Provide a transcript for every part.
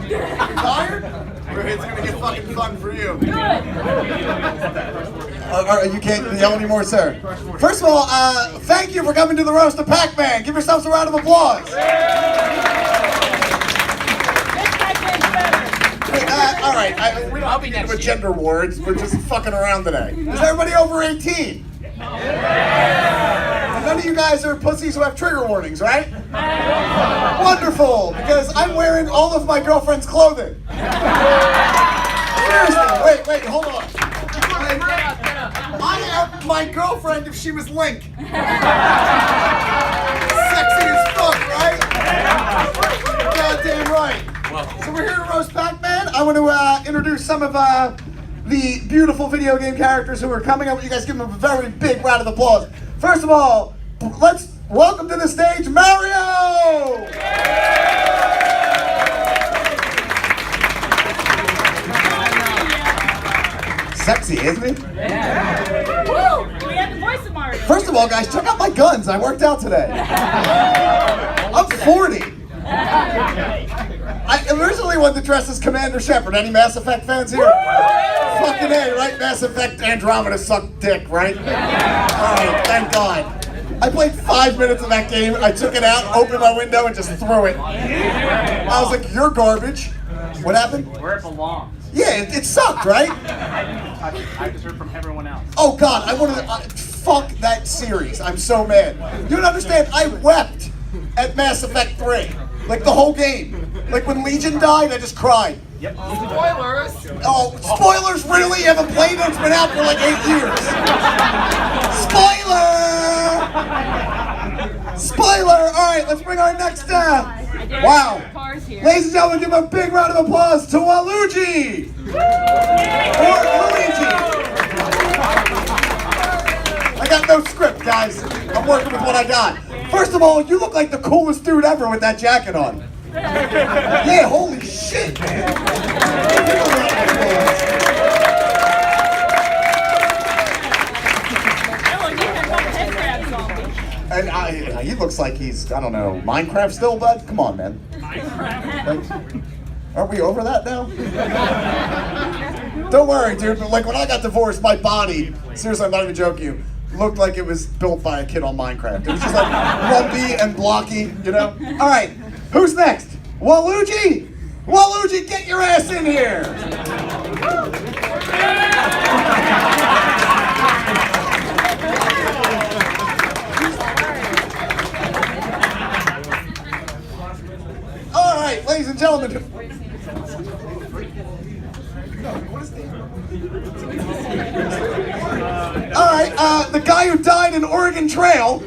Tired? It's gonna get fucking fun for you. Good. You can't yell anymore, sir. First of all, thank you for coming to the roast of Pac-Man. Give yourselves a round of applause. All right, we don't need to do a gender war. We're just fucking around today. Is everybody over 18? None of you guys are pussies who have trigger warnings, right? Wonderful, because I'm wearing all of my girlfriend's clothing. Seriously, wait, hold on. I am my girlfriend if she was Link. Sexy as fuck, right? Goddamn right. So we're here to roast Pac-Man. I want to introduce some of the beautiful video game characters who are coming up. You guys give them a very big round of applause. First of all, let's welcome to the stage Mario! Sexy, isn't he? Yeah. Woo! We have the voice of Mario. First of all, guys, check out my guns. I worked out today. I'm 40. I originally wanted to dress as Commander Shepard. Any Mass Effect fans here? Fucking A, right? Mass Effect Andromeda sucked dick, right? Alright, thank God. I played 5 minutes of that game. I took it out, opened my window, and just threw it. I was like, you're garbage. What happened? Where it belongs. Yeah, it sucked, right? I just heard from everyone else. Oh God, I wanted to fuck that series. I'm so mad. You don't understand. I wept at Mass Effect 3, like the whole game. Like when Legion died, I just cried. Yep. Spoilers! Oh, spoilers! Really? You haven't played it? It's been out for like 8 years. Spoiler! Spoiler! All right, let's bring our next. Wow. Ladies and gentlemen, give a big round of applause to Waluigi! Or Luigi! I got no script, guys. I'm working with what I got. First of all, you look like the coolest dude ever with that jacket on. Yeah, holy shit, man. And he looks like he's, I don't know, Minecraft still, bud? Come on, man. Minecraft? Aren't we over that now? Don't worry, dude, but like when I got divorced, my body, seriously, I'm not even joking you, looked like it was built by a kid on Minecraft. It was just like lumpy and blocky, you know? All right, who's next? Waluigi? Waluigi, get your ass in here! All right, ladies and gentlemen. All right, the guy who died in Oregon Trail.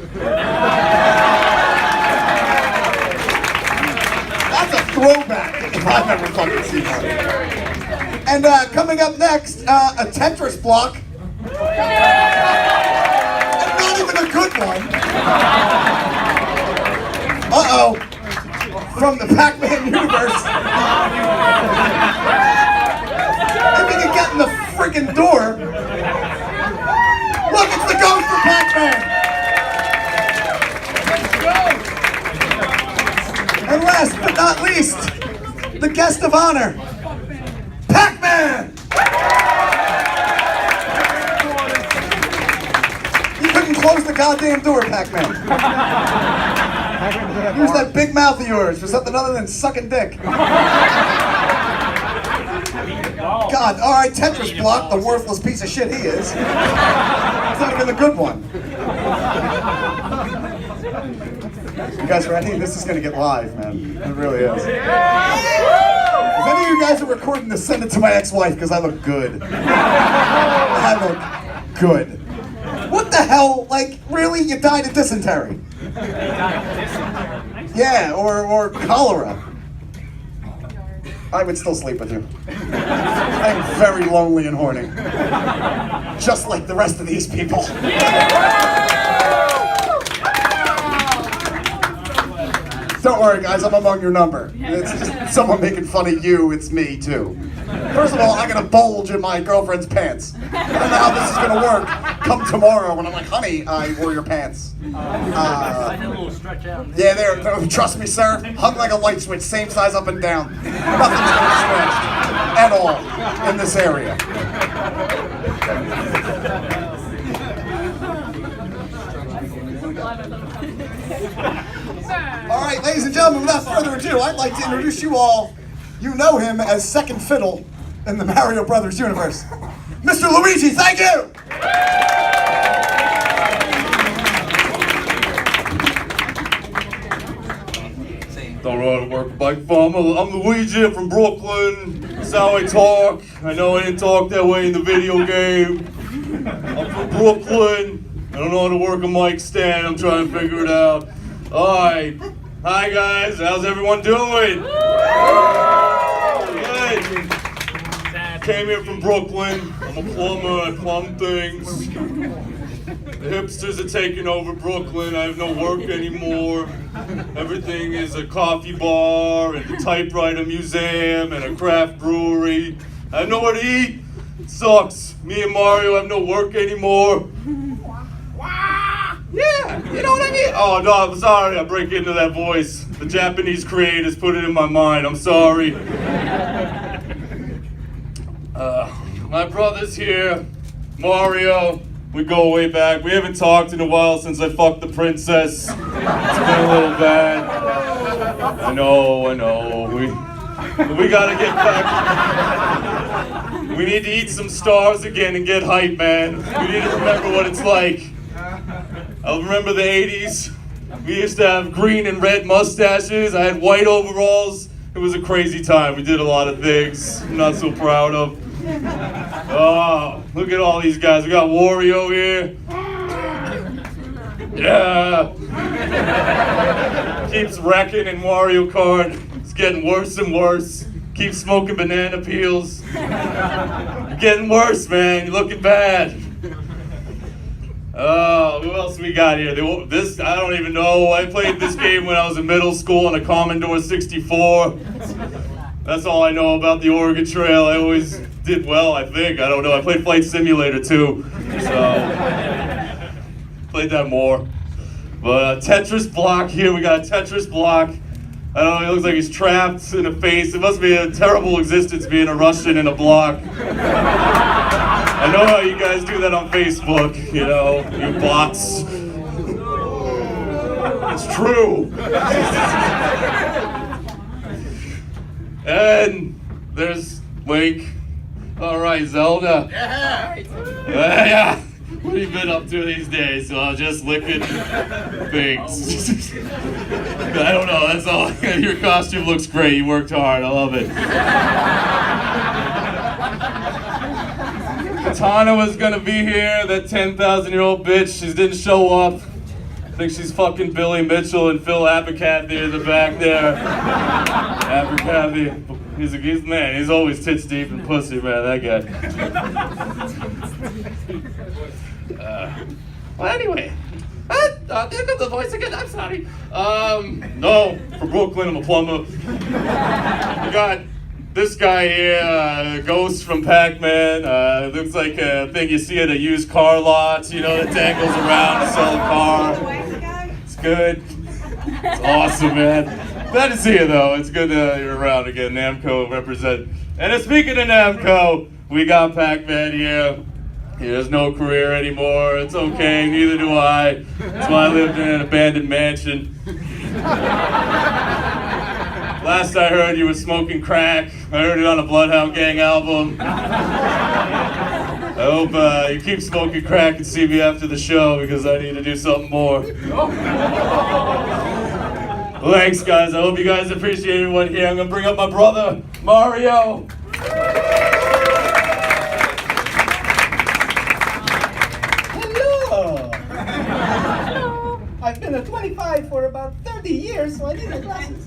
That's a throwback if I've ever fucking seen one. And coming up next, a Tetris block. And not even a good one. Uh-oh. From the Pac-Man universe. If he can get in the freaking door. Look, it's the ghost of Pac-Man. And last but not least, the guest of honor, Pac-Man! You couldn't close the goddamn door, Pac-Man. Use that big mouth of yours for something other than sucking dick. God, alright, Tetris block, the worthless piece of shit he is. It's not even a good one. You guys ready? This is gonna get live, man. It really is. If any of you guys are recording this, send it to my ex-wife, because I look good. I look good. What the hell? Like, really? You died of dysentery? Yeah, or cholera. I would still sleep with you. I am very lonely and horny. Just like the rest of these people. Don't worry, guys, I'm among your number. It's just someone making fun of you, it's me, too. First of all, I got a bulge in my girlfriend's pants. I don't know how this is gonna work. Come tomorrow when I'm like, honey, I wore your pants. I did a little stretch out. Yeah, there, trust me, sir. Hung like a light switch, same size up and down. Nothing's gonna stretch at all in this area. All right, ladies and gentlemen, without further ado, I'd like to introduce you all. You know him as second fiddle in the Mario Brothers universe. Mr. Luigi, thank you! All right, work bike farm. I'm Luigi. I'm from Brooklyn. That's how I talk. I know I didn't talk that way in the video game. I'm from Brooklyn. I don't know how to work a mic stand. I'm trying to figure it out. All right. Hi, guys. How's everyone doing? Good. Came here from Brooklyn. I'm a plumber. I plumb things. The hipsters are taking over Brooklyn. I have no work anymore. Everything is a coffee bar and a typewriter museum and a craft brewery. I have nowhere to eat. It sucks. Me and Mario have no work anymore. Yeah, you know what I mean? Oh, no, I'm sorry I break into that voice. The Japanese creators put it in my mind. I'm sorry. My brother's here, Mario. We go way back. We haven't talked in a while since I fucked the princess. It's been a little bad. I know. We gotta get back. We need to eat some stars again and get hype, man. We need to remember what it's like. I remember the 80s. We used to have green and red mustaches. I had white overalls. It was a crazy time. We did a lot of things I'm not so proud of. Oh, look at all these guys. We got Wario here. Yeah. Keeps wrecking in Mario Kart. It's getting worse and worse. Keeps smoking banana peels. You're getting worse, man. You're looking bad. Oh, who else we got here? This, I don't even know. I played this game when I was in middle school on a Commodore 64. That's all I know about the Oregon Trail. I always did well, I think. I don't know. I played Flight Simulator too, so played that more. But Tetris block here. We got a Tetris block. I don't know. He looks like he's trapped in a face. It must be a terrible existence being a Russian in a block. I know how you guys do that on Facebook. You know, you bots. It's true. And there's Link. All right, Zelda. Yeah. What have you been up to these days? Well, just licking things. I don't know. That's all. Your costume looks great. You worked hard. I love it. Katana was gonna be here. That 10,000-year-old bitch. She didn't show up. I think she's fucking Billy Mitchell and Phil Abernathy in the back there. Abernathy. He's man. He's always tits deep in pussy, man. That guy. Well, anyway. There goes the voice again. I'm sorry. No, from Brooklyn. I'm a plumber. We got this guy here, Ghost from PAC-MAN. Looks like a thing you see at a used car lot. You know, that dangles around to sell a car. It's good. It's awesome, man. Glad to see you, though. It's good that you're around again. Namco represent. And speaking of Namco, we got PAC-MAN here. He has no career anymore. It's okay. Neither do I. That's why I lived in an abandoned mansion. Last I heard, you were smoking crack. I heard it on a Bloodhound Gang album. I hope you keep smoking crack and see me after the show because I need to do something more. Well, thanks, guys. I hope you guys appreciate everyone here. I'm going to bring up my brother, Mario. Hello. I've been a 25 for about 30 years, so I need my glasses.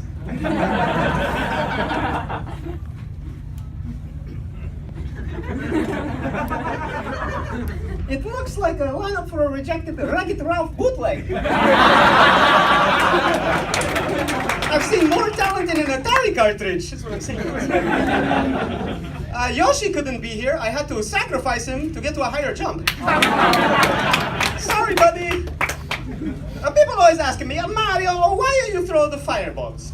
It looks like a lineup for a rejected Wreck-It Ralph bootleg. I've seen more talent in an Atari cartridge. That's what I'm saying. Yoshi couldn't be here. I had to sacrifice him to get to a higher jump. Sorry, buddy. People always asking me, Mario, why do you throw the fireballs?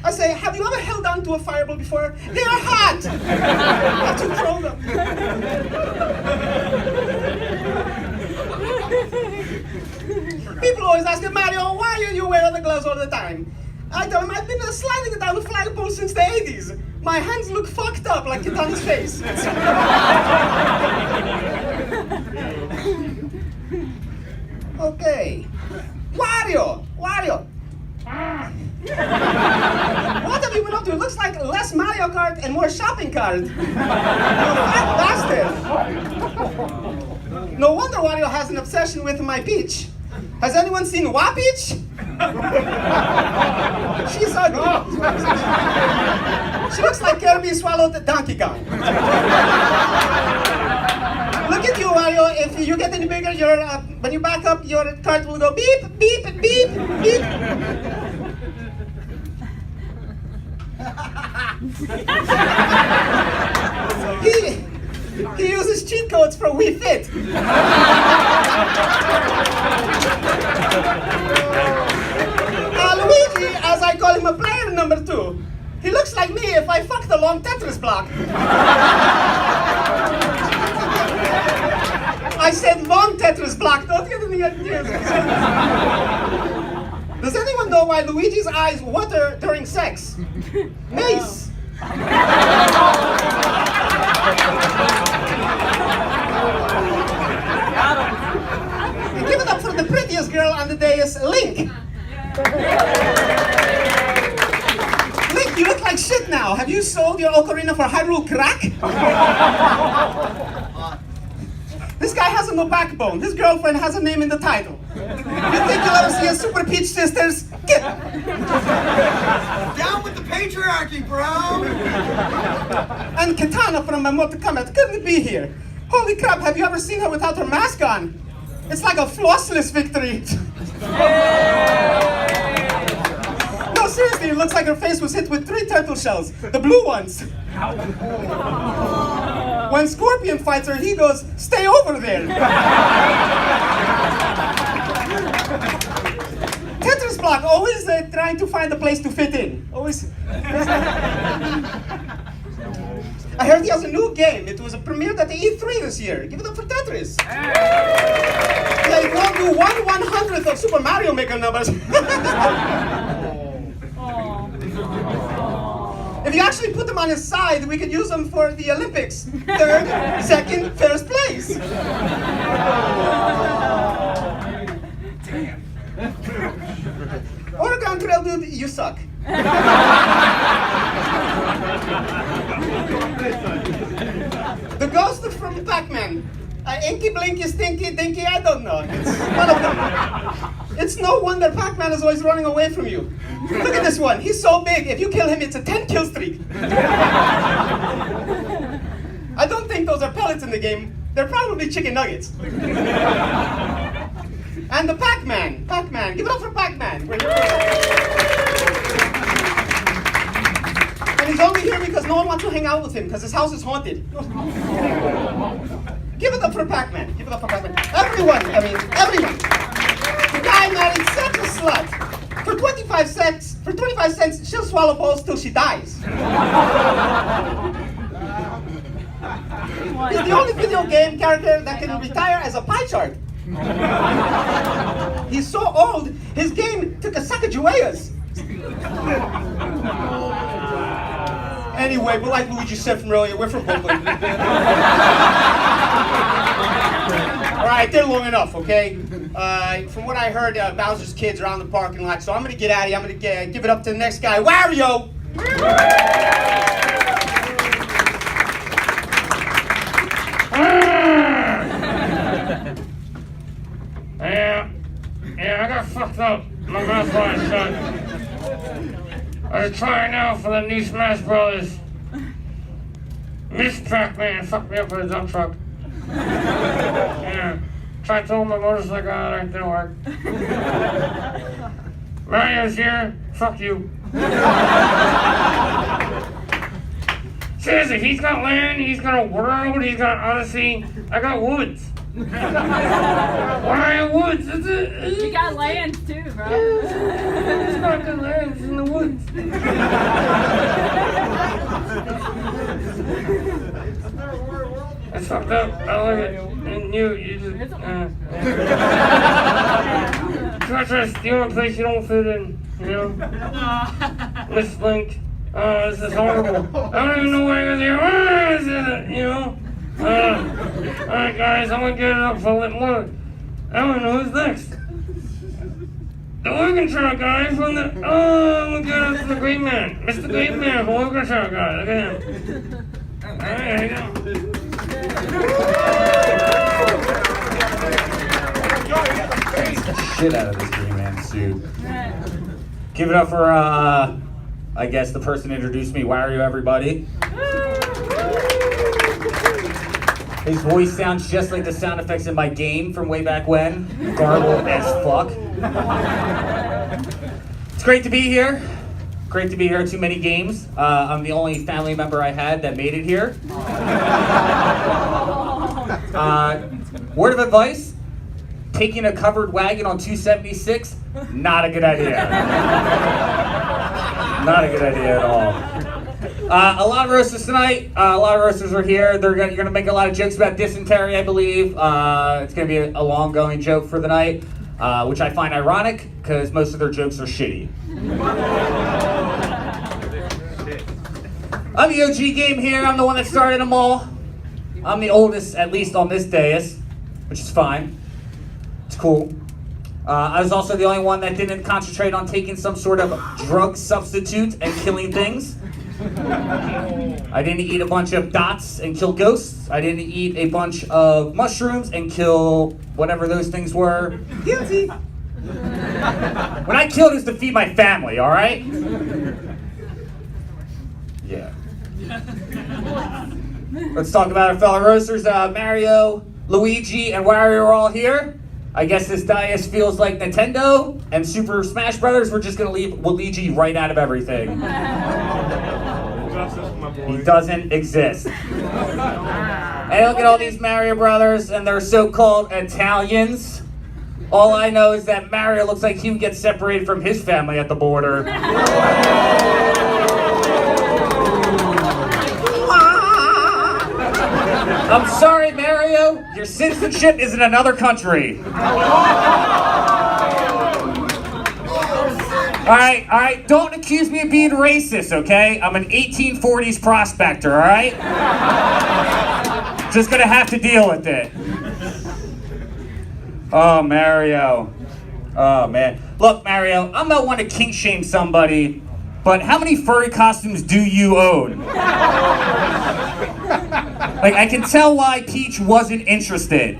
I say, have you ever held on to a fireball before? They are hot! I have to throw them. People always ask me, Mario, why do you wear the gloves all the time? I tell them, I've been sliding down the flagpole since the 80s. My hands look fucked up like Kitani's face. Okay. Wario! What have you been up to? It looks like less Mario Kart and more shopping cart. You fat bastard. No wonder Wario has an obsession with my Peach. Has anyone seen Wa-Peach? She's ugly. She looks like Kirby swallowed Donkey Kong. Look at you, Wario. If you get any bigger, when you back up, your cart will go beep, beep, beep, beep. He uses cheat codes for Wii Fit. Luigi, as I call him, a player number 2. He looks like me if I fucked a long Tetris block. I said long Tetris block, don't get any ideas. Does anyone know why Luigi's eyes water during sex? Mace. Give it up for the prettiest girl on the dais, Link. Link, you look like shit now. Have you sold your ocarina for Hyrule crack? This guy has no backbone. His girlfriend has a name in the title. You think you'll ever see a Super Peach Sisters? Get Down with the patriarchy, bro! And Katana from Mortal Kombat couldn't be here. Holy crap, have you ever seen her without her mask on? It's like a flossless victory. No, seriously, it looks like her face was hit with 3 turtle shells. The blue ones. When Scorpion fights her, he goes, stay over there. Tetris block, always trying to find a place to fit in. Always. I heard he has a new game. It was premiered at the E3 this year. Give it up for Tetris. Yeah, it won't do 1/100th of Super Mario Maker numbers. If you actually put them on his side, we could use them for the Olympics. 3rd, 2nd, 1st place. Oregon Trail dude, you suck. The ghost from PAC-MAN. Inky Blinky Stinky Dinky, I don't know. It's one of them. It's no wonder Pac-Man is always running away from you. Look at this one. He's so big, if you kill him, it's a 10-kill streak. I don't think those are pellets in the game. They're probably chicken nuggets. And the Pac-Man. Pac-Man. Give it up for Pac-Man. We're here. And he's only here because no one wants to hang out with him because his house is haunted. Give it up for Pac-Man. Give it up for Pac-Man. Everyone. The guy married such a slut. For 25 cents, she'll swallow balls till she dies. He's the only video game character that can retire as a pie chart. He's so old, his game took a Sacagaweas. Anyway, we're like Luigi said from earlier, we're from Brooklyn. Alright, they're long enough, okay? From what I heard, Bowser's kids are on the parking lot, so I'm gonna get out of here. I'm gonna give it up to the next guy, Wario! Yeah, I got fucked up. My mouth line shut. I'm trying now for the new Smash Brothers. Miss Pac-Man fucked me up with a dump truck. Yeah, tried to hold my motorcycle out, it didn't work. Mario's here. Fuck you. Seriously, he's got land, he's got a world, he's got Odyssey. I got woods. Why woods? You got land too, bro. It's not the land, it's in the woods. It's fucked up. I like it. And you just. Try to steal a place you don't fit in, you know? Mislink. Oh, this is horrible. I don't even know where you're there. You know? Alright, guys, I'm gonna get it up for a little more. I don't know who's next. The orchestra guy from the. Oh, I'm gonna get it up for the Great Man. Mr. Great Man, the orchestra guy. Look at him. Alright, there you go. Shit out of this Green Man suit. Give it up for, I guess the person who introduced me, Wario, everybody. His voice sounds just like the sound effects in my game from way back when. Garble as fuck. It's great to be here. Great to be here at TooManyGames. I'm the only family member I had that made it here. Word of advice, taking a covered wagon on 276, not a good idea. Not a good idea at all. A lot of roasters tonight. A lot of roasters are here. You're gonna make a lot of jokes about dysentery, I believe. It's gonna be a long-going joke for the night, which I find ironic because most of their jokes are shitty. I'm the OG game here. I'm the one that started them all. I'm the oldest, at least on this dais, which is fine. It's cool. I was also the only one that didn't concentrate on taking some sort of drug substitute and killing things. I didn't eat a bunch of dots and kill ghosts. I didn't eat a bunch of mushrooms and kill whatever those things were. Guilty. When I killed, it was to feed my family, all right? Yeah. Let's talk about our fellow roasters. Mario, Luigi, and Wario are all here. I guess this dais feels like Nintendo and Super Smash Brothers. We're just gonna leave Luigi right out of everything. He doesn't exist. And look at all these Mario Brothers and their so-called Italians. All I know is that Mario looks like he would get separated from his family at the border. I'm sorry, Mario. Your citizenship is in another country. All right. Don't accuse me of being racist, okay? I'm an 1840s prospector, all right? Just gonna have to deal with it. Oh, Mario. Oh, man. Look, Mario, I'm not one to kink shame somebody, but how many furry costumes do you own? Like, I can tell why Peach wasn't interested.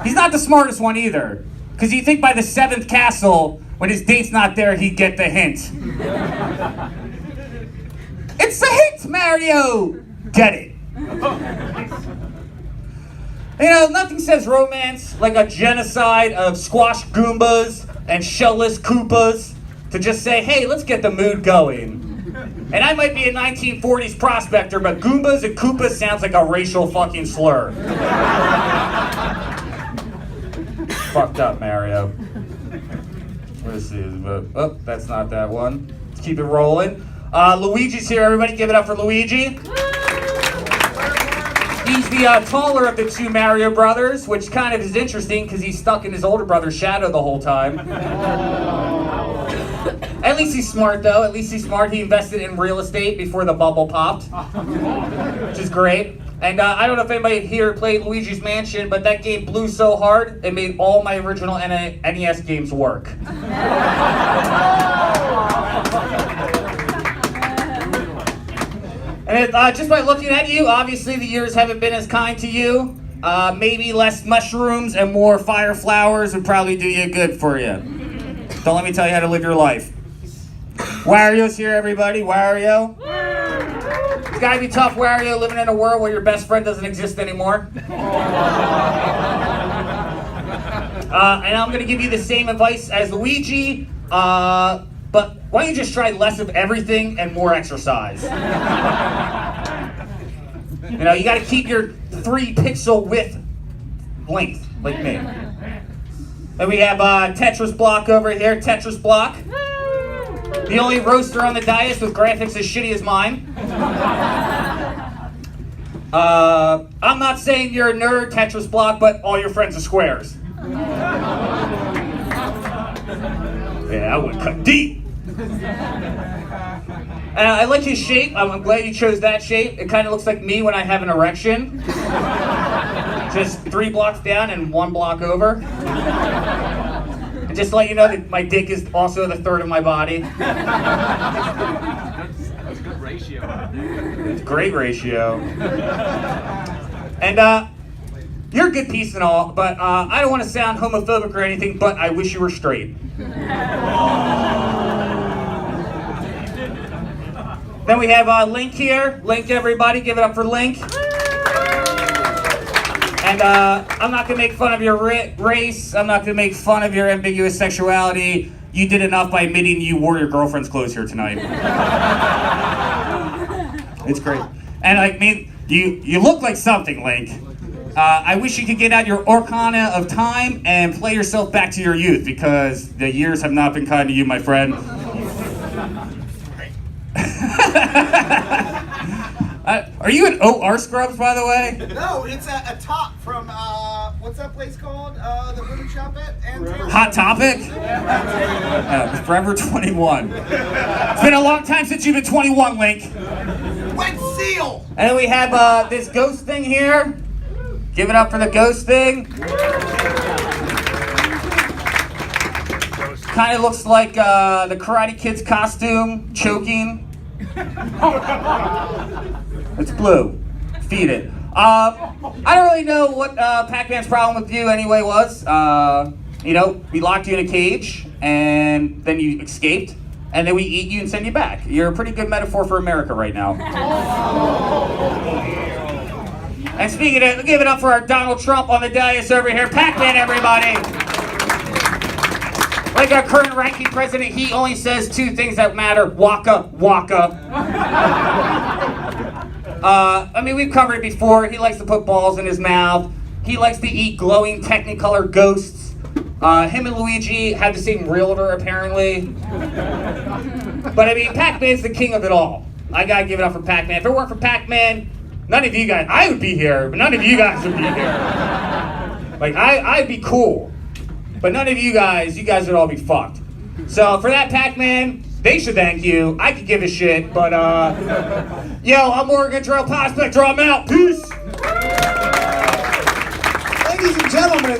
He's not the smartest one either. Because you think by the 7th castle, when his date's not there, he'd get the hint. It's a hint, Mario! Get it. You know, nothing says romance like a genocide of squash Goombas and shellless Koopas to just say, hey, let's get the mood going. And I might be a 1940s prospector, but Goombas and Koopas sounds like a racial fucking slur. Fucked up, Mario. Let's see. Oh, that's not that one. Let's keep it rolling. Luigi's here, everybody. Give it up for Luigi. He's the taller of the two Mario brothers, which kind of is interesting because he's stuck in his older brother's shadow the whole time. At least he's smart, though. At least he's smart. He invested in real estate before the bubble popped, which is great. And I don't know if anybody here played Luigi's Mansion, but that game blew so hard, it made all my original NES games work. And just by looking at you, obviously the years haven't been as kind to you. Maybe less mushrooms and more fire flowers would probably do you good for you. Don't let me tell you how to live your life. Wario's here, everybody. Wario. It's gotta be tough, Wario, living in a world where your best friend doesn't exist anymore. And I'm gonna give you the same advice as Luigi, but but why don't you just try less of everything and more exercise? You know, you got to keep your 3-pixel width length, like me. Then we have Tetris Block over here. Tetris Block. The only roaster on the dais with graphics as shitty as mine. I'm not saying you're a nerd, Tetris Block, but all your friends are squares. Yeah, I would cut deep. I like his shape. I'm glad you chose that shape. It kind of looks like me when I have an erection. Just 3 blocks down and 1 block over. And just to let you know that my dick is also the third of my body. That's a good ratio. It's a great ratio. And you're a good piece and all, but I don't want to sound homophobic or anything, but I wish you were straight. Then we have Link here. Link, everybody, give it up for Link. And I'm not going to make fun of your race. I'm not going to make fun of your ambiguous sexuality. You did enough by admitting you wore your girlfriend's clothes here tonight. It's great. And I mean, you look like something, Link. I wish you could get out your Arcana of Time and play yourself back to your youth, because the years have not been kind to you, my friend. Are you an OR Scrubs, by the way? No, it's a top from, what's that place called? The women's shop at? Hot Topic? Forever 21. It's been a long time since you've been 21, Link. Wet Seal! And then we have this ghost thing here. Give it up for the ghost thing. Kind of looks like the Karate Kid's costume, choking. It's blue. Feed it. I don't really know what Pac-Man's problem with you anyway was. You know, we locked you in a cage, and then you escaped, and then we eat you and send you back. You're a pretty good metaphor for America right now. And speaking of, give it up for our Donald Trump on the dais over here. Pac-Man, everybody. Like our current ranking president, he only says 2 things that matter. Waka, waka. I mean, we've covered it before. He likes to put balls in his mouth. He likes to eat glowing Technicolor ghosts. Him and Luigi have the same realtor, apparently. But I mean, Pac-Man's the king of it all. I gotta give it up for Pac-Man. If it weren't for Pac-Man, none of you guys, I would be here, but none of you guys would be here. Like, I'd be cool. But none of you guys would all be fucked. So for that, Pac-Man, they should thank you. I could give a shit, but yo, I'm Morgan Trail Prospect, draw him out. Peace. Ladies and gentlemen,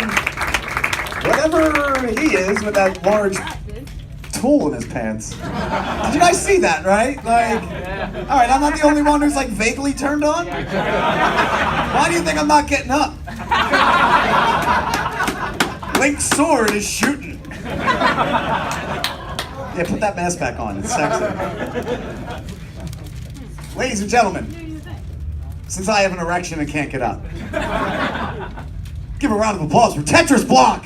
whatever he is with that large tool in his pants. Did you guys see that, right? Like, all right, I'm not the only one who's like vaguely turned on. Why do you think I'm not getting up? Link's sword is shooting. Yeah, put that mask back on. It's sexy. Ladies and gentlemen, since I have an erection and can't get up, give a round of applause for Tetris Block.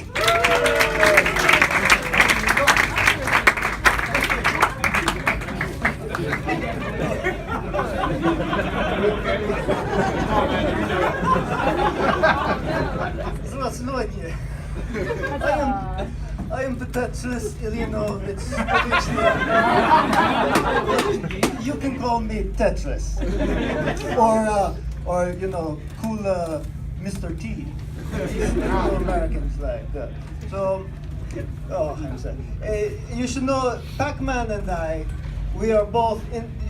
I am the Tetris Ilyanovich. You can call me Tetris, or you know, cool Mr. T. Cool Americans like that. So, I'm sorry. You should know, Pac-Man and I, we are both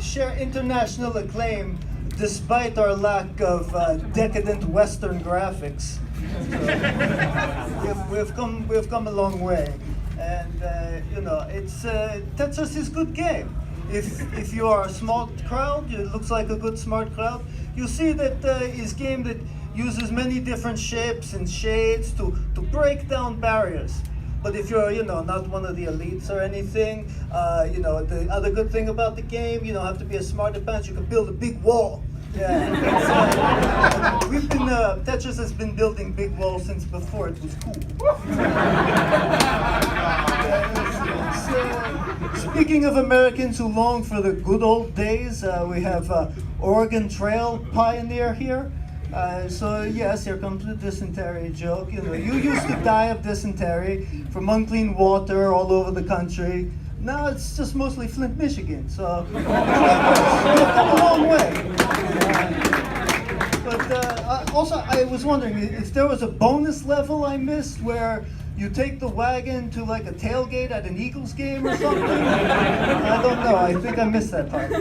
share international acclaim, despite our lack of decadent Western graphics. So, we've come a long way, and you know, it's Tetris is a good game. If you are a smart crowd, it looks like a good smart crowd. You see that is game that uses many different shapes and shades to break down barriers. But if you're, you know, not one of the elites or anything, you know, the other good thing about the game, you don't have to be a smart advance. You can build a big wall. Yeah, we've been, Tetris has been building big walls since before it was cool. Speaking of Americans who long for the good old days, we have Oregon Trail pioneer here. So yes, here comes the dysentery joke. You know, you used to die of dysentery from unclean water all over the country. Now it's just mostly Flint, Michigan. So you've come a long way. But also, I was wondering if there was a bonus level I missed where you take the wagon to like a tailgate at an Eagles game or something. I don't know. I think I missed that part.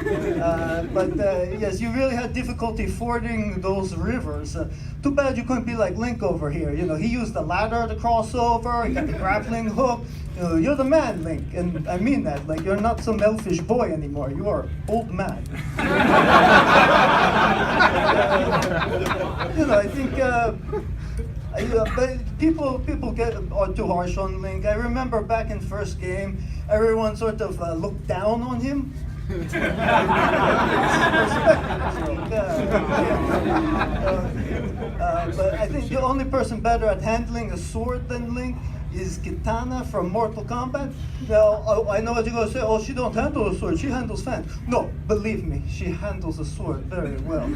But yes, you really had difficulty fording those rivers. Too bad you couldn't be like Link over here. You know, he used the ladder to cross over. He got the grappling hook. You know, you're the man, Link, and I mean that. Like, you're not some elfish boy anymore. You are old man. You know, I think. But people are too harsh on Link. I remember back in first game, everyone sort of looked down on him. But I think the only person better at handling a sword than Link is Kitana from Mortal Kombat. Now, I know what you're going to say. Oh, she don't handle a sword. She handles fans. No, believe me, she handles a sword very well.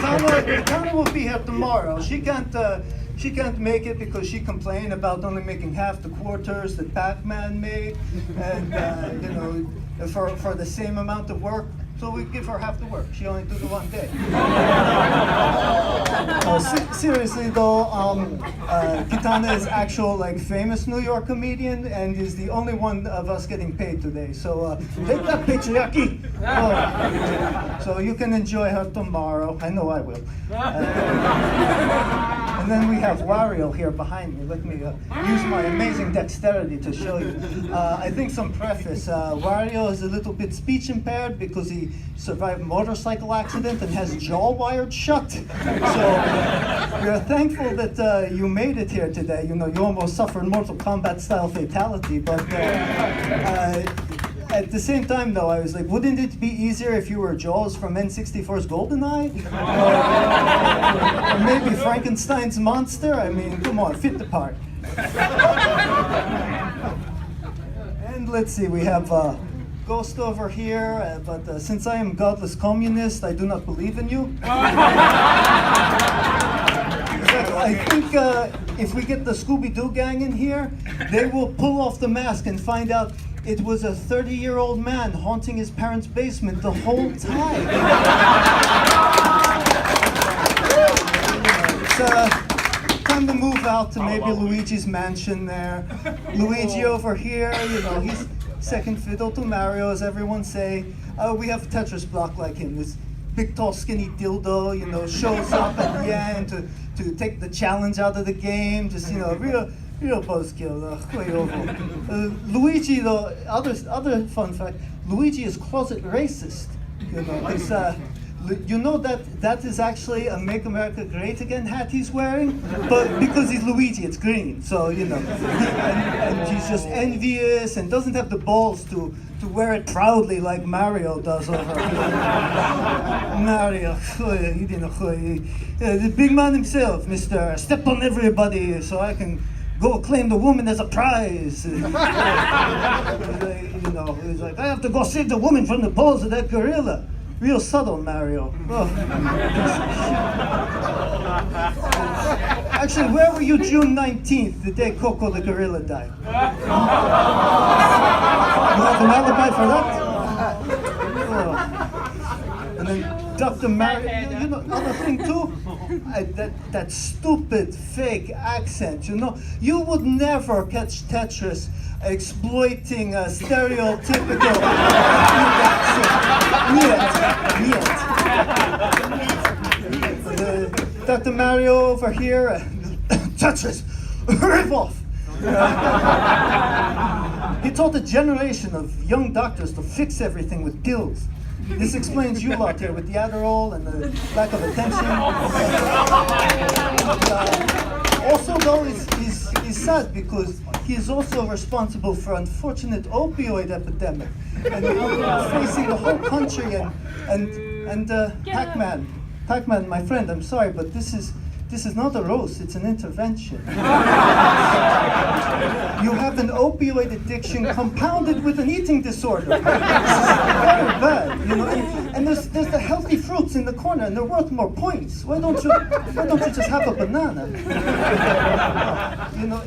Kitana will be here tomorrow. She can't make it because she complained about only making half the quarters that PAC-MAN made, and you know, for the same amount of work. So we give her half the work. She only did it one day. Seriously though, Kitana is actual like famous New York comedian and is the only one of us getting paid today. So take that patriarchy. So you can enjoy her tomorrow. I know I will. And then we have Wario here behind me. Let me use my amazing dexterity to show you. I think some preface. Wario is a little bit speech impaired because he survived a motorcycle accident and has jaw wired shut. So we're thankful that you made it here today. You know, you almost suffered Mortal Kombat style fatality, but at the same time though, I was like, wouldn't it be easier if you were Jaws from N64's GoldenEye? Or maybe Frankenstein's monster? I mean, come on, fit the part. And let's see, we have Ghost over here, but since I am godless communist, I do not believe in you. I think if we get the Scooby-Doo gang in here, they will pull off the mask and find out it was a 30-year-old man haunting his parents' basement the whole time. It's time to move out to maybe Luigi's mansion there. Luigi over here, you know, he's second fiddle to Mario, as everyone say. We have a Tetris block like him. This big, tall, skinny dildo, you know, shows up at the end to take the challenge out of the game. Just, you know, real buzzkill. Luigi, though, other fun fact, Luigi is closet racist. You know, it's, you know that is actually a Make America Great Again hat he's wearing, but because he's Luigi, it's green. So, you know, and he's just envious and doesn't have the balls to wear it proudly like Mario does over here. Mario, the big man himself, Mr. Step on everybody so I can go claim the woman as a prize. You know, he's like, I have to go save the woman from the paws of that gorilla. Real subtle, Mario. Oh. Actually, where were you June 19th, the day Coco the gorilla died? You have an alibi for that? Oh. And then Dr. Mario, you know, other thing too, that stupid fake accent, you know, you would never catch Tetris exploiting a stereotypical accent. Dr. Mario over here, Tetris, rip off. He taught a generation of young doctors to fix everything with pills. This explains you lot here with the Adderall and the lack of attention. Also, though, he's sad because he is also responsible for unfortunate opioid epidemic and facing the whole country and Pac-Man, my friend, I'm sorry, but this is This is not a roast, it's an intervention. You have an opioid addiction compounded with an eating disorder. This is very bad, you know. And there's the healthy fruits in the corner, and they're worth more points. Why don't you just have a banana? You know,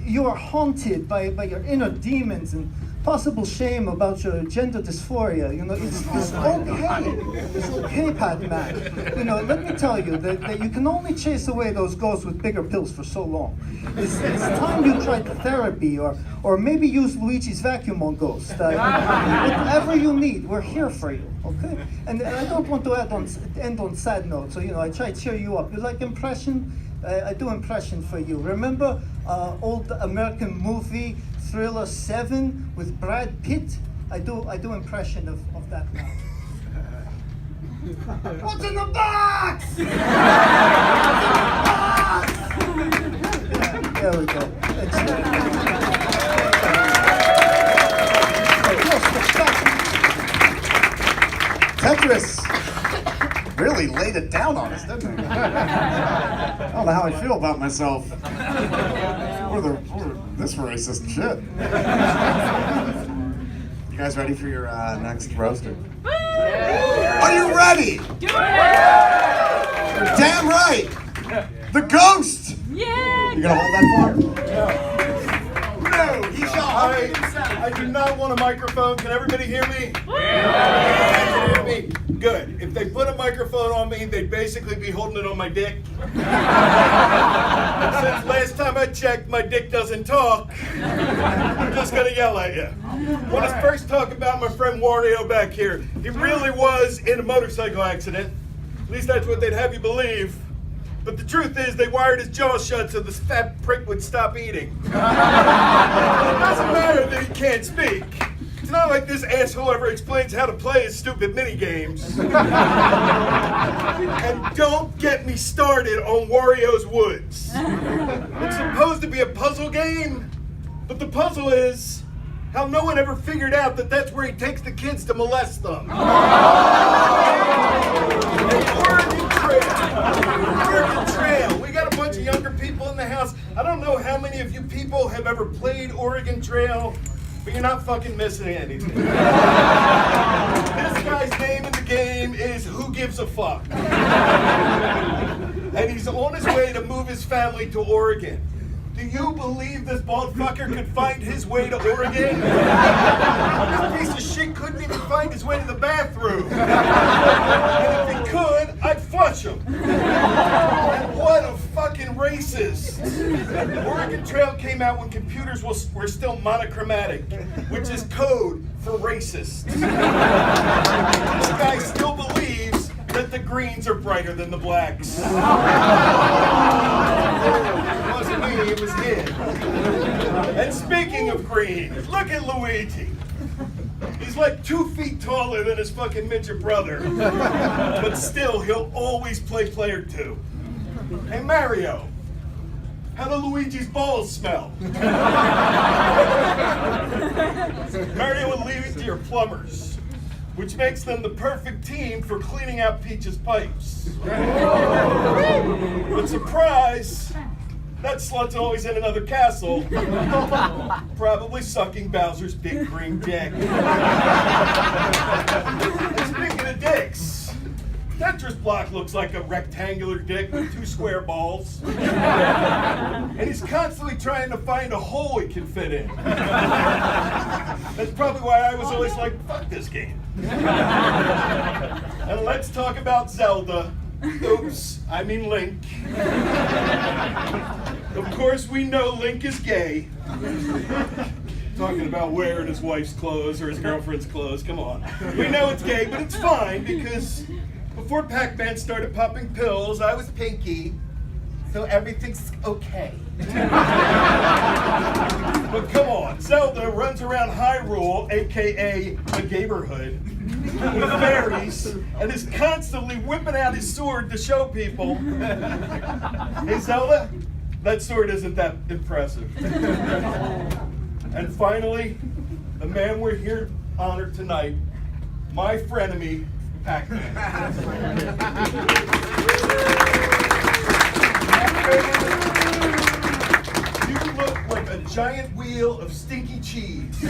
you are haunted by your inner demons and possible shame about your gender dysphoria. You know, it's okay. It's okay, PAC-MAN. You know, let me tell you that you can only chase away those ghosts with bigger pills for so long. It's time you tried therapy or maybe use Luigi's vacuum on ghosts. Whatever you need, we're here for you, okay? And I don't want to end on sad notes, so, you know, I try to cheer you up. You like impression? I do impression for you. Remember old American movie Thriller 7 with Brad Pitt? I do impression of that now. What's in the box? There we go. Tetris really laid it down on us, didn't it? I don't know how I feel about myself. Or this racist shit. You guys ready for your next roaster? Are you ready? Do it! You're damn right! The ghost! Yeah! You gonna hold that for? No, he shall hide. I do not want a microphone. Can everybody hear me? Can you hear me? Good. If they put a microphone on me, they'd basically be holding it on my dick. And since last time I checked, my dick doesn't talk, I'm just gonna yell at you. I want to first talk about my friend Wario back here. He really was in a motorcycle accident. At least that's what they'd have you believe. But the truth is, they wired his jaw shut so this fat prick would stop eating. It doesn't matter that he can't speak. It's not like this asshole ever explains how to play his stupid mini games. And don't get me started on Wario's Woods. It's supposed to be a puzzle game, but the puzzle is how no one ever figured out that that's where he takes the kids to molest them. Oregon Trail. We got a bunch of younger people in the house. I don't know how many of you people have ever played Oregon Trail, but you're not fucking missing anything. This guy's name in the game is Who Gives a Fuck. And he's on his way to move his family to Oregon. Do you believe this bald fucker could find his way to Oregon? This piece of shit couldn't even find his way to the bathroom. And if he could, I'd flush him. And what a fucking racist. Oregon Trail came out when computers were still monochromatic, which is code for racist. This guy still believes that the greens are brighter than the blacks. It wasn't me, it was him. And speaking of green, look at Luigi. He's like 2 feet taller than his fucking midget brother. But still, he'll always play player 2. Hey Mario, how do Luigi's balls smell? Mario will leave it to your plumbers, which makes them the perfect team for cleaning out Peach's pipes. But surprise, that slut's always in another castle, probably sucking Bowser's big green dick. And speaking of dicks, Tetris block looks like a rectangular dick with 2 square balls. And he's constantly trying to find a hole he can fit in. That's probably why I was always like, fuck this game. And let's talk about Zelda. Oops, I mean Link. Of course we know Link is gay. Talking about wearing his wife's clothes or his girlfriend's clothes, come on. We know it's gay, but it's fine because before Pac-Man started popping pills, I was Pinky, so everything's okay. But come on, Zelda runs around Hyrule, aka the neighborhood, with fairies, and is constantly whipping out his sword to show people, hey Zelda, that sword isn't that impressive. And finally, the man we're here to honor tonight, my frenemy, Pac-Man. You look like a giant wheel of stinky cheese. You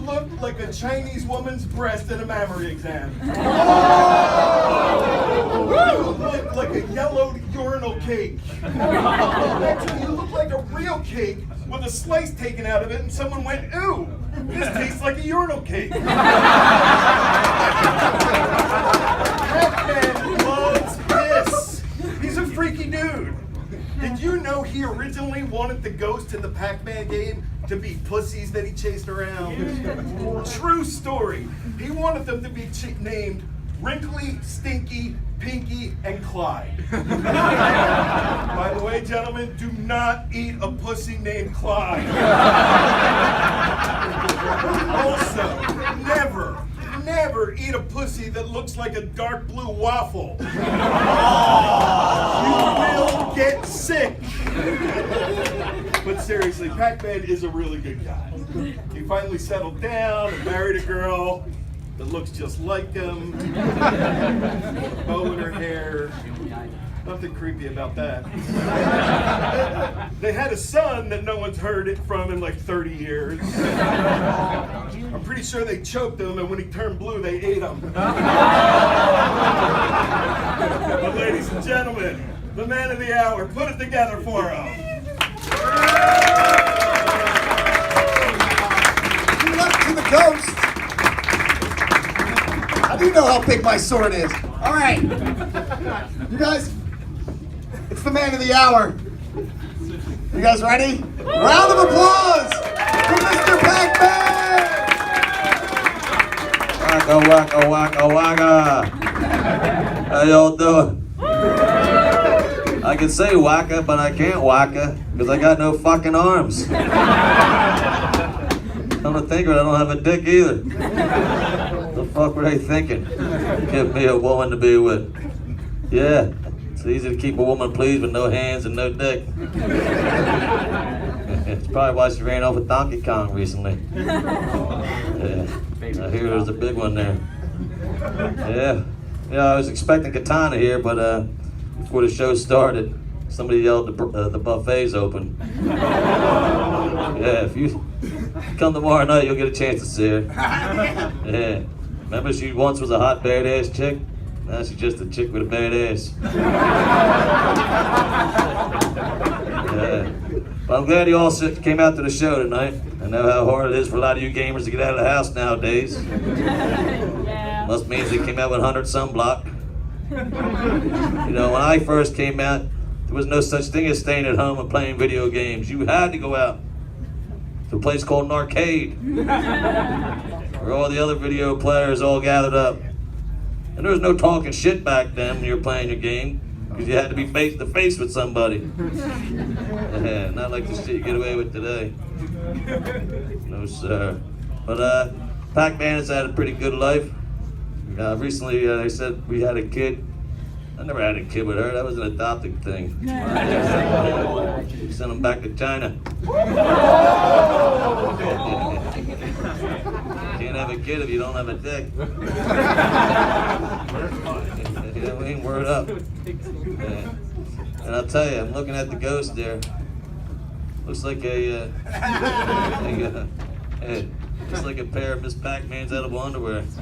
look like a Chinese woman's breast in a mammary exam. You look like a yellowed urinal cake. Actually, you look like a real cake with a slice taken out of it and someone went, "Ooh, this tastes like a urinal cake." Pac-Man loves piss. He's a freaky dude. Did you know he originally wanted the ghosts in the Pac-Man game to be pussies that he chased around? True story. He wanted them to be named Wrinkly, Stinky, Pinky, and Clyde. By the way, gentlemen, do not eat a pussy named Clyde. Also, never eat a pussy that looks like a dark blue waffle. You will get sick. But seriously, Pac-Man is a really good guy. He finally settled down and married a girl that looks just like him. A bow in her hair. Nothing creepy about that. They had a son that no one's heard it from in like 30 years. I'm pretty sure they choked him, and when he turned blue, they ate him. But ladies and gentlemen, the man of the hour, put it together for him. You left to the ghost. I do know how big my sword is. All right. You guys, it's the man of the hour. You guys ready? Round of applause for Mr. Pac-Man! Waka, waka, waka, waka. How y'all doing? I can say waka, but I can't waka because I got no fucking arms. Come to think of it, I don't have a dick either. What the fuck were they thinking? Give me a woman to be with. Yeah, it's easy to keep a woman pleased with no hands and no dick. It's probably why she ran off with Donkey Kong recently. Yeah, I hear there's a big one there. Yeah, I was expecting Katana here, but before the show started, somebody yelled the buffet's open. Yeah, if you come tomorrow night, you'll get a chance to see her. Yeah, remember she once was a hot badass chick? Now she's just a chick with a bad ass. Yeah. But I'm glad you all came out to the show tonight. I know how hard it is for a lot of you gamers to get out of the house nowadays. Yeah. Must means they came out with 100 sunblock. You know, when I first came out, there was no such thing as staying at home and playing video games. You had to go out to a place called an arcade, where all the other video players all gathered up. And there was no talking shit back then when you were playing your game, because you had to be face to face with somebody. Yeah, not like the shit you get away with today. No sir. But Pac-Man has had a pretty good life. Recently they said we had a kid. I never had a kid with her. That was an adopted thing. We sent him back to China. Can't have a kid if you don't have a dick. Yeah, we ain't word up. Yeah. And I'll tell you, I'm looking at the ghost there. Looks like looks like a pair of Miss Pac-Man's edible underwear. That's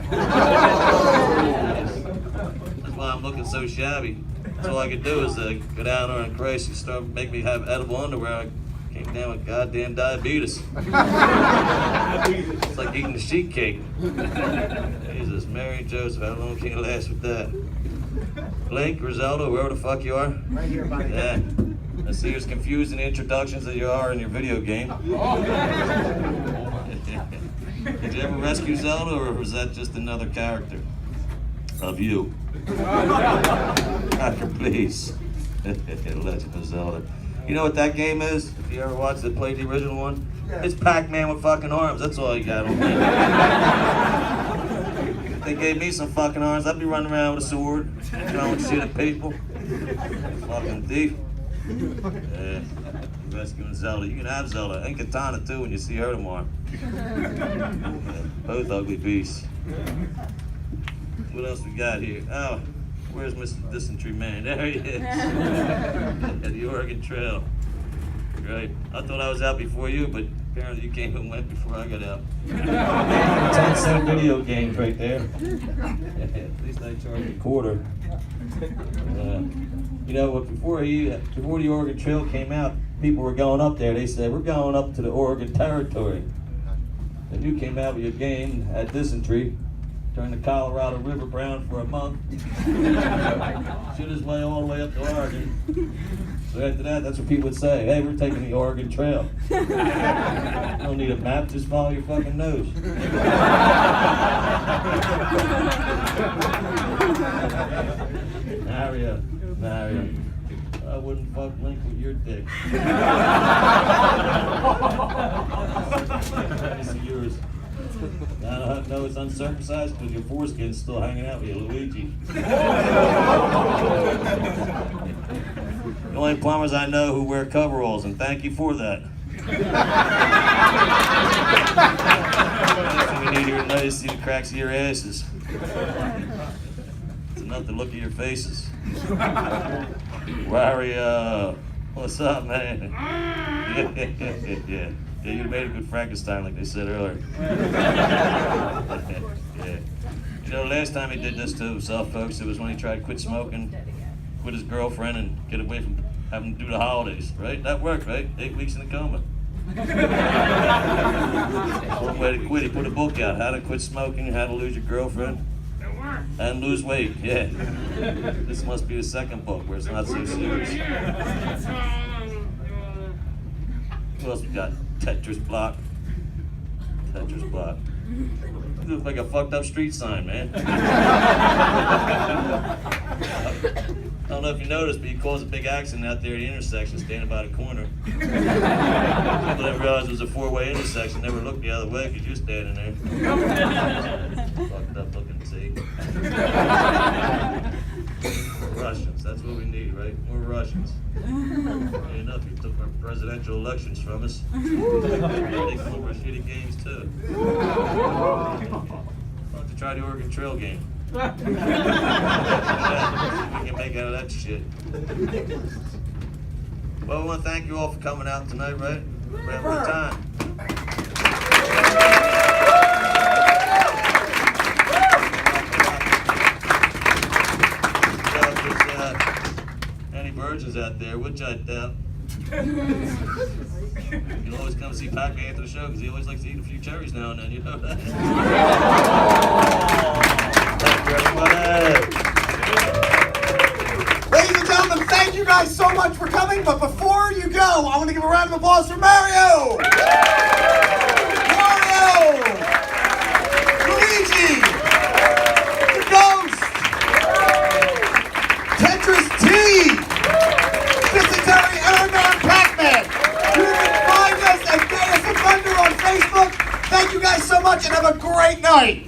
why I'm looking so shabby. That's all I could do is go down there and Christ, you start making me have edible underwear. I came down with goddamn diabetes. It's like eating a sheet cake. Jesus, Mary and Joseph, how long can you last with that? Blake, Griselda, wherever the fuck you are. Right here, buddy. Yeah. I see you're as confused in the introductions as you are in your video game. Did you ever rescue Zelda, or was that just another character of you? Doctor, please. Legend of Zelda. You know what that game is? If you ever watched it, played the original one? Yeah. It's Pac-Man with fucking arms. That's all you got on me. If they gave me some fucking arms, I'd be running around with a sword, throwing shit at people. Fucking thief. Yeah. Rescuing Zelda. You can have Zelda and Katana too when you see her tomorrow. Yeah. Both ugly beasts. What else we got here? Oh, where's Mr. Dysentery Man? There he is. At the Oregon Trail. Right. I thought I was out before you, but apparently you came and went before I got out. 10-cent video games right there. At least I charged a quarter. You know, before the Oregon Trail came out, people were going up there. They said, we're going up to the Oregon Territory. And you came out with your game at Dysentery, turned the Colorado River brown for a month, shoot his way all the way up to Oregon. So after that, that's what people would say, hey, we're taking the Oregon Trail. You don't need a map, just follow your fucking nose. Mario, I wouldn't fuck Link with your dick. Let me see yours. No, it's uncircumcised because your foreskin's still hanging out with you, Luigi. The only plumbers I know who wear coveralls, and thank you for that. Last thing we need here tonight is to see the cracks of your asses. It's enough to look at your faces. Wario, what's up, man? Yeah, you made a good Frankenstein, like they said earlier. Yeah. You know, last time he did this to himself, folks, it was when he tried to quit smoking, quit his girlfriend, and get away from having to do the holidays, right? That worked, right? 8 weeks in a coma. One way to quit, he put a book out, How to Quit Smoking, How to Lose Your Girlfriend, and Lose Weight, yeah. This must be the second book where it's not so serious. What else we got? Tetris block. Tetris block. You look like a fucked up street sign, man. I don't know if you noticed, but you caused a big accident out there at the intersection, standing by the corner. People didn't realize it was a four-way intersection, never looked the other way because you're standing there. Fucked up looking tea. Russians, that's what we need, right? More Russians. Ain't enough, you took our presidential elections from us. They come over shitty games too. I'll have to try the Oregon Trail game. See if we can make out of that shit. Well, I want to thank you all for coming out tonight, right? We're having a good time. Any virgins out there, which I doubt. You'll always come see PAC-MAN after the show because he always likes to eat a few cherries now and then, you know that? Thank you, everybody. Ladies and gentlemen, thank you guys so much for coming, but before you go, I want to give a round of applause for Mario! Luigi! The Ghost! Tetris T! Dysentery Aragon PAC-MAN! You can find us at Deus of Thunder on Facebook. Thank you guys so much and have a great night!